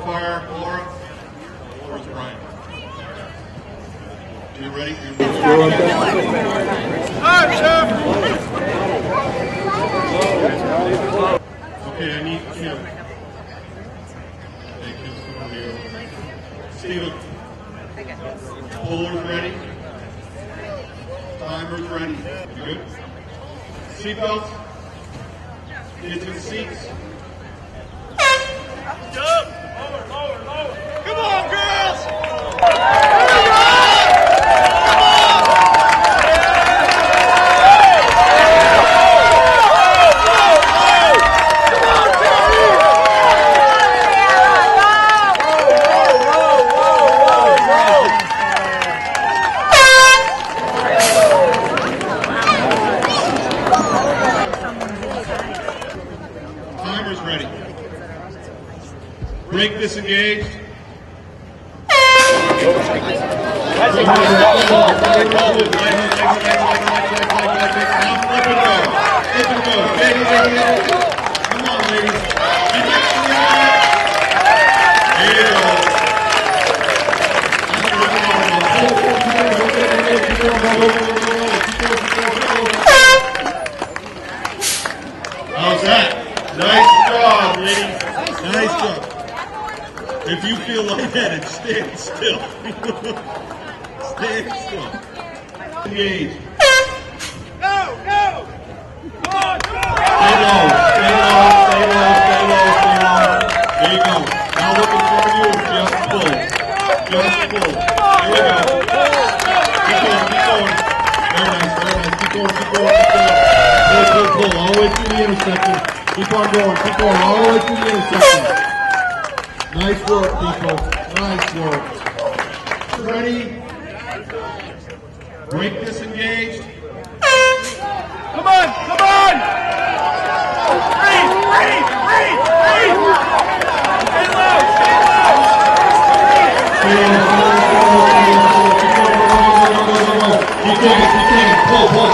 fire. Laura. Laura's Brian. You ready? Okay, I need Kim. Hey, Kim's coming here. Steven. Puller's ready. Timer's ready. You good? Seatbelts. Get to the seats. Jump! Lower. Come on, girls! Timer's ready. Brake disengaged. Come on, ladies. How's that? Nice job, ladies. Nice job. If you feel lightheaded, stand still. Stand still. Engage. Go! Come on, go! Stay low. There you go. Now look in front of you. Just pull. Here we go. Keep going. Very nice. Keep going. Pull. All the way through the intersection. Keep on going. All the way through the intersection. Nice work, people. Nice work. Ready? Brake disengaged. Come on! Breathe! Stay low! Keep digging. Pull.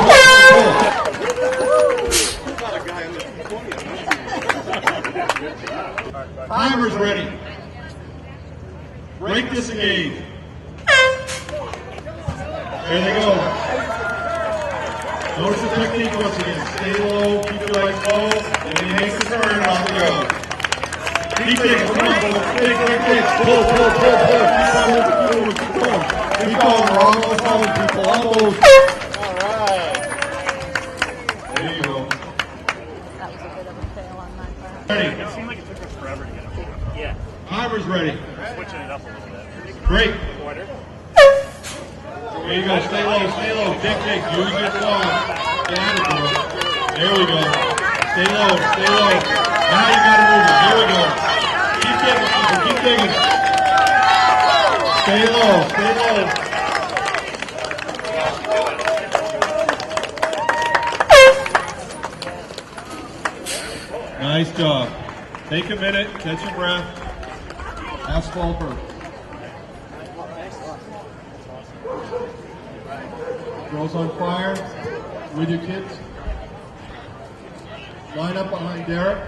Timer's ready. Brake disengaged. There they go. Notice the technique once again. Stay low, keep your legs low, and then you make the turn and off you go. Keep digging, come on, dig. Pull. Keep going. Keep going, we're almost home, people, almost. All right. There you go. That was a bit of a fail on my part. Ready. It seemed like it took us forever to get up. Yeah. Timer's ready. Switching it up a little bit. Great. Quarter. There you go, stay low. Dig. Use your claws. Get out of there. There we go. Stay low. Now you gotta move it. Here we go. Keep digging. Stay low. Nice job. Take a minute, catch your breath. Asphalt burp. Girls on fire with your kids. Line up behind Derek.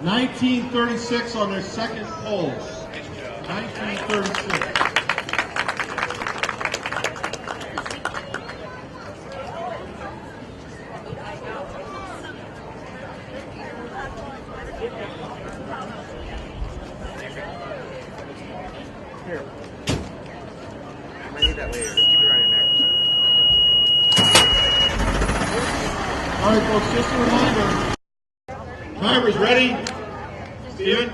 $19.36 on their second pull. $19.36. Here. I might need that later. Just keep it around your neck. All right, folks, just a reminder. Timer's ready. Steven?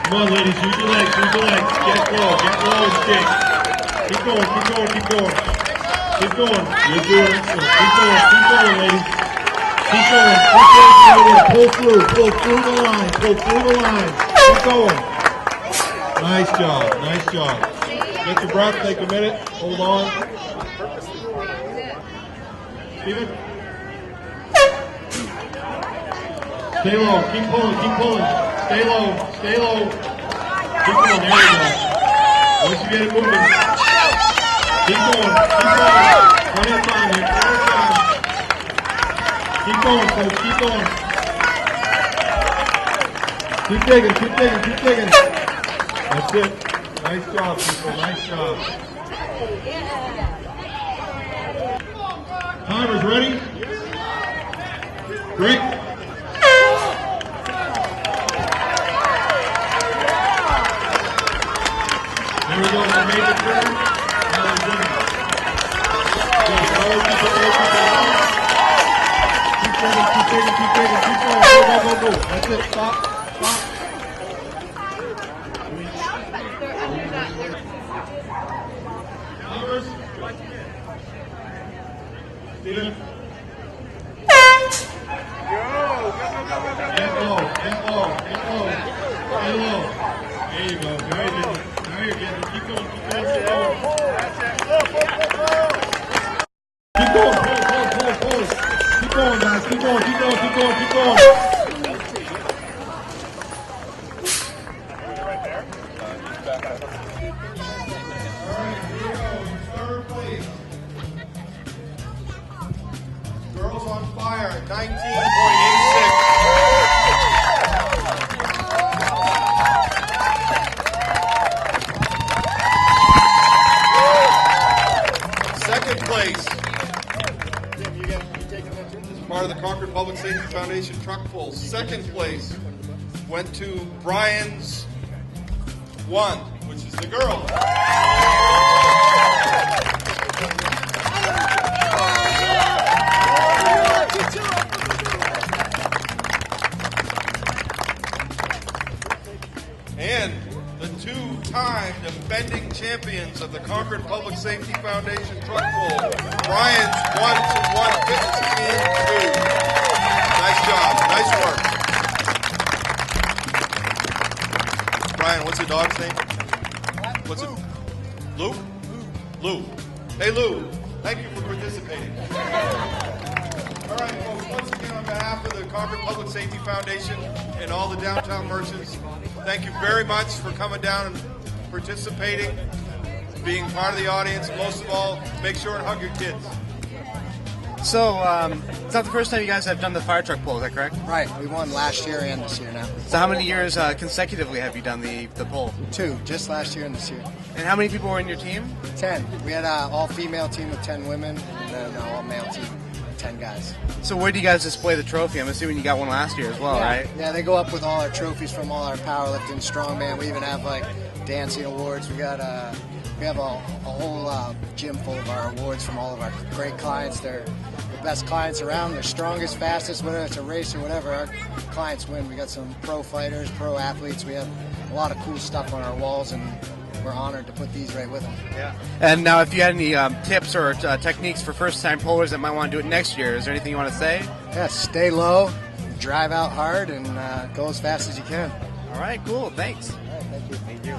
Come on, ladies, use your legs. Get low and stick. Keep going. You're doing it. Keep going, ladies. Keep going. Pull through the line. Keep going. Nice job. Get your breath, take a minute. Hold on. Steven? Stay low, keep pulling. Stay low. Keep going, there you go. Once you get it moving. Keep going, keep going. Plenty of time here, plenty of time. Keep going, folks, keep going. Keep digging, keep digging, keep digging. That's it. Nice job, people, nice job. Timers ready? Great. There we go, we made the turn. Now we're doing it. Keep digging, keep digging, keep going. Go, go, go, go. That's it, stop, stop. Timers. Steven. Get low, get low, get low, get low. There you go, very good. Now you're getting it. Keep going, keep going, keep going. Keep going, pull. Keep going, guys, keep going, keep going, keep going, keep going. All right, here we go, third place. Girls on Fire, 19.86. Second place. Tim, you taking that too? This is part of the Concord Public Safety Foundation truck pull. Second place went to Brian's 1, which is the girl. And the two-time defending champions of the Concord Public Safety Foundation truck pull, Brian's 1 to 115.2. Nice job, nice work. Brian, what's your dog's name? What's it? Lou? Lou. Hey Lou, thank you for participating. All right, folks, once again on behalf of the Concord Public Safety Foundation and all the downtown merchants, thank you very much for coming down and participating, being part of the audience. Most of all, make sure and hug your kids. So, it's not the first time you guys have done the fire truck pull, is that correct? Right, we won last year and this year now. So how many years consecutively have you done the pull? 2, just last year and this year. And how many people were in your team? 10. We had an all-female team with 10 women, and then an all-male team with 10 guys. So where do you guys display the trophy? I'm assuming you got one last year as well, right? Yeah, they go up with all our trophies from all our powerlifting, strongman. We even have like dancing awards. We have a whole gym full of our awards from all of our great clients. They're the best clients around. They're strongest, fastest, whether it's a race or whatever. Our clients win. We got some pro fighters, pro athletes. We have a lot of cool stuff on our walls, and we're honored to put these right with them. Yeah. And now, if you had any tips or techniques for first-time pullers that might want to do it next year, is there anything you want to say? Yeah, stay low, drive out hard, and go as fast as you can. All right, cool. Thanks. All right, thank you. Thank you.